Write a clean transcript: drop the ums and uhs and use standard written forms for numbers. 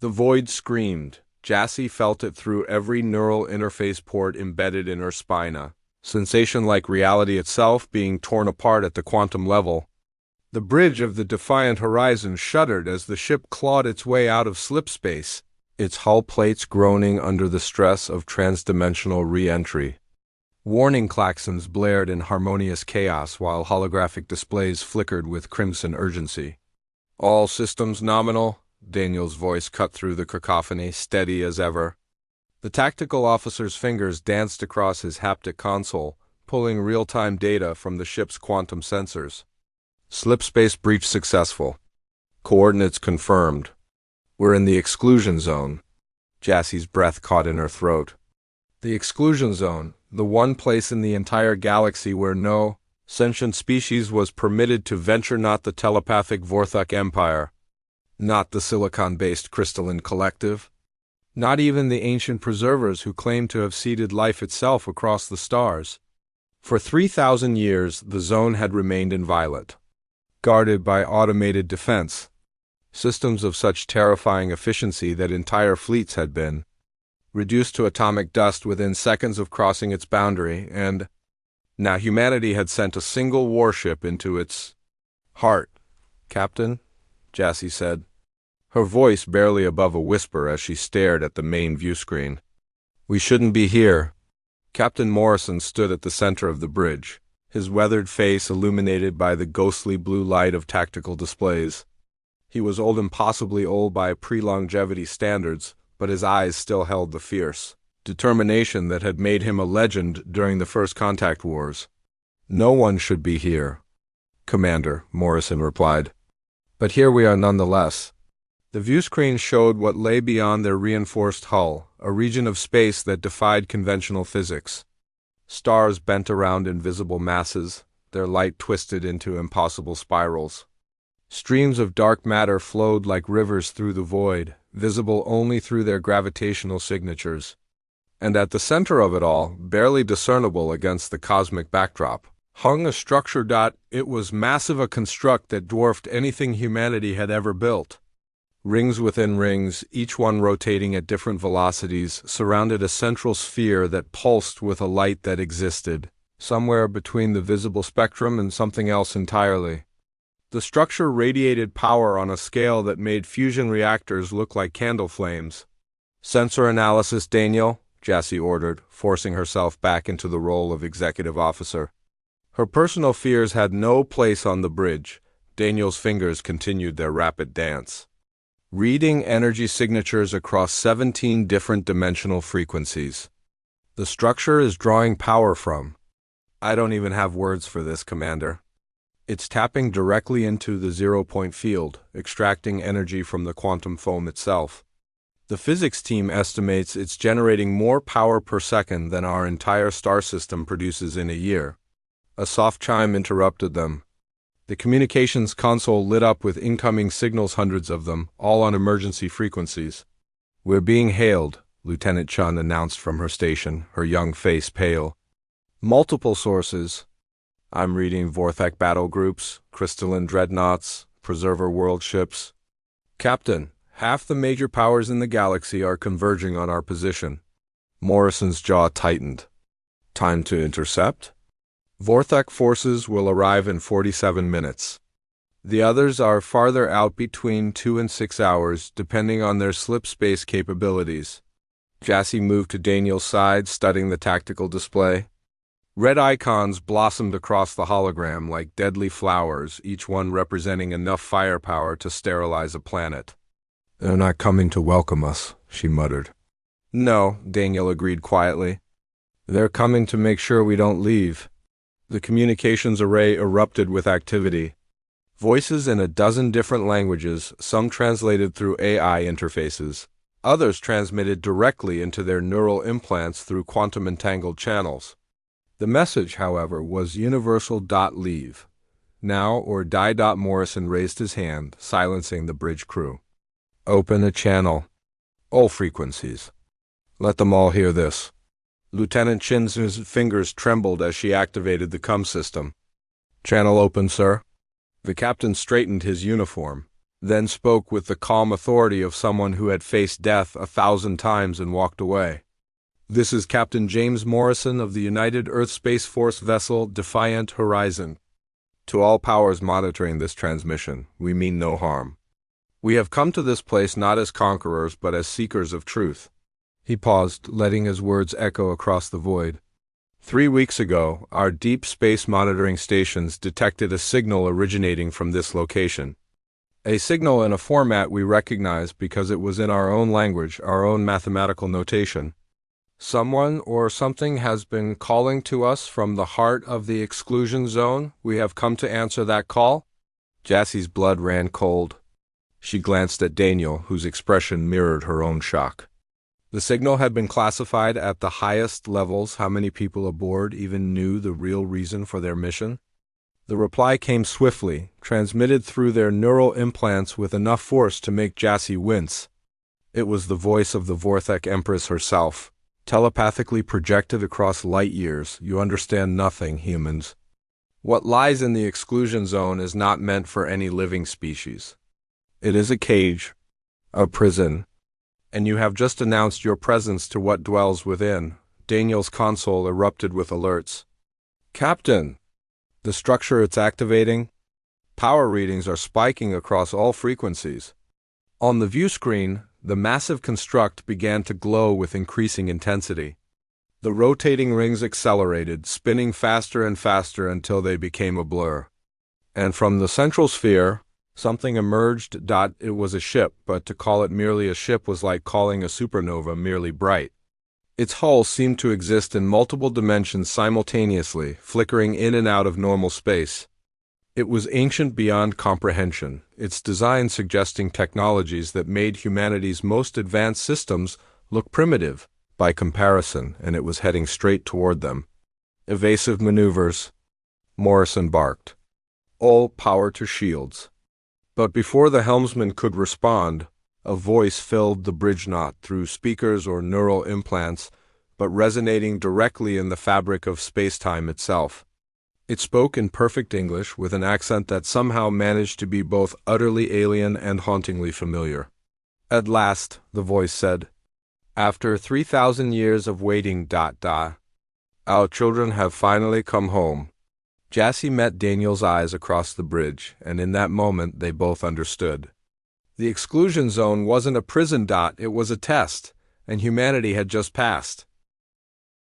The void screamed. Jassy felt it through every neural interface port embedded in her spina. Sensation like reality itself being torn apart at the quantum level. The bridge of the defiant horizon shuddered as the ship clawed its way out of slipspace, its hull plates groaning under the stress of transdimensional re-entry. Warning klaxons blared in harmonious chaos while holographic displays flickered with crimson urgency. "All systems nominal," Daniel's voice cut through the cacophony, steady as ever. The tactical officer's fingers danced across his haptic console, pulling real-time data from the ship's quantum sensors. "Slipspace breach successful. Coordinates confirmed. We're in the exclusion zone." Jassy's breath caught in her throat. The exclusion zone, the one place in the entire galaxy where no sentient species was permitted to venture, not the telepathic Vorthok Empire, not the silicon-based crystalline collective, not even the ancient preservers who claimed to have seeded life itself across the stars. For 3,000 years, the zone had remained inviolate, guarded by automated defense, systems of such terrifying efficiency that entire fleets had been reduced to atomic dust within seconds of crossing its boundary, and now humanity had sent a single warship into its heart. "Captain," Jassy said, her voice barely above a whisper as she stared at the main view screen. "We shouldn't be here." Captain Morrison stood at the center of the bridge, his weathered face illuminated by the ghostly blue light of tactical displays. He was old, impossibly old by pre-longevity standards, but his eyes still held the fierce determination that had made him a legend during the first contact wars. "No one should be here, Commander," Morrison replied. "But here we are nonetheless." The viewscreen showed what lay beyond their reinforced hull, a region of space that defied conventional physics. Stars bent around invisible masses, their light twisted into impossible spirals. Streams of dark matter flowed like rivers through the void, visible only through their gravitational signatures. And at the center of it all, barely discernible against the cosmic backdrop, hung a structure. It was massive, a construct that dwarfed anything humanity had ever built. Rings within rings, each one rotating at different velocities, surrounded a central sphere that pulsed with a light that existed somewhere between the visible spectrum and something else entirely. The structure radiated power on a scale that made fusion reactors look like candle flames. "Sensor analysis, Daniel," Jassy ordered, forcing herself back into the role of executive officer. Her personal fears had no place on the bridge. Daniel's fingers continued their rapid dance, reading energy signatures across 17 different dimensional frequencies. "The structure is drawing power from—" "I don't even have words for this, Commander. It's tapping directly into the zero-point field, extracting energy from the quantum foam itself. The physics team estimates it's generating more power per second than our entire star system produces in a year." A soft chime interrupted them. The communications console lit up with incoming signals, hundreds of them, all on emergency frequencies. "We're being hailed," Lieutenant Chun announced from her station, her young face pale. "Multiple sources. I'm reading Vorthak battle groups, crystalline dreadnoughts, preserver world ships. Captain, half the major powers in the galaxy are converging on our position." Morrison's jaw tightened. "Time to intercept?" "Vorthak forces will arrive in 47 minutes. The others are farther out, between 2 and 6 hours, depending on their slipspace capabilities." Jassy moved to Daniel's side, studying the tactical display. Red icons blossomed across the hologram like deadly flowers, each one representing enough firepower to sterilize a planet. "They're not coming to welcome us," she muttered. "No," Daniel agreed quietly. "They're coming to make sure we don't leave." The communications array erupted with activity. Voices in a dozen different languages, some translated through AI interfaces, others transmitted directly into their neural implants through quantum-entangled channels. The message, however, was universal. "Leave now or die." Morrison raised his hand, silencing the bridge crew. "Open a channel. All frequencies. Let them all hear this." Lieutenant Chin's fingers trembled as she activated the COM system. "Channel open, sir." The captain straightened his uniform. then spoke with the calm authority of someone who had faced death 1,000 times and walked away. "This is Captain James Morrison of the United Earth Space Force vessel Defiant Horizon. To all powers monitoring this transmission, we mean no harm. We have come to this place not as conquerors but as seekers of truth." He paused, letting his words echo across the void. 3 weeks ago, our deep space monitoring stations detected a signal originating from this location. A signal in a format we recognize because it was in our own language, our own mathematical notation. "Someone or something has been calling to us from the heart of the exclusion zone. We have come to answer that call." Jassie's blood ran cold. She glanced at Daniel, whose expression mirrored her own shock. The signal had been classified at the highest levels. How many people aboard even knew the real reason for their mission? The reply came swiftly, transmitted through their neural implants with enough force to make Jassie wince. It was the voice of the Vorthek Empress herself, telepathically projected across light years. "You understand nothing, humans. What lies in the exclusion zone is not meant for any living species. It is a cage, a prison, and you have just announced your presence to what dwells within." Daniel's console erupted with alerts. "Captain! The structure it's activating? Power readings are spiking across all frequencies." On the view screen, the massive construct began to glow with increasing intensity. The rotating rings accelerated, spinning faster and faster until they became a blur. And from the central sphere, something emerged. It was a ship, but to call it merely a ship was like calling a supernova merely bright. Its hull seemed to exist in multiple dimensions simultaneously, flickering in and out of normal space. It was ancient beyond comprehension, its design suggesting technologies that made humanity's most advanced systems look primitive by comparison, and it was heading straight toward them. "Evasive maneuvers," Morrison barked. "All power to shields." But before the helmsman could respond, a voice filled the bridge, not through speakers or neural implants, but resonating directly in the fabric of space-time itself. It spoke in perfect English with an accent that somehow managed to be both utterly alien and hauntingly familiar. "At last," the voice said, "after 3,000 years of waiting, our children have finally come home." Jassie met Daniel's eyes across the bridge, and in that moment they both understood. The exclusion zone wasn't a prison. It was a test, and humanity had just passed.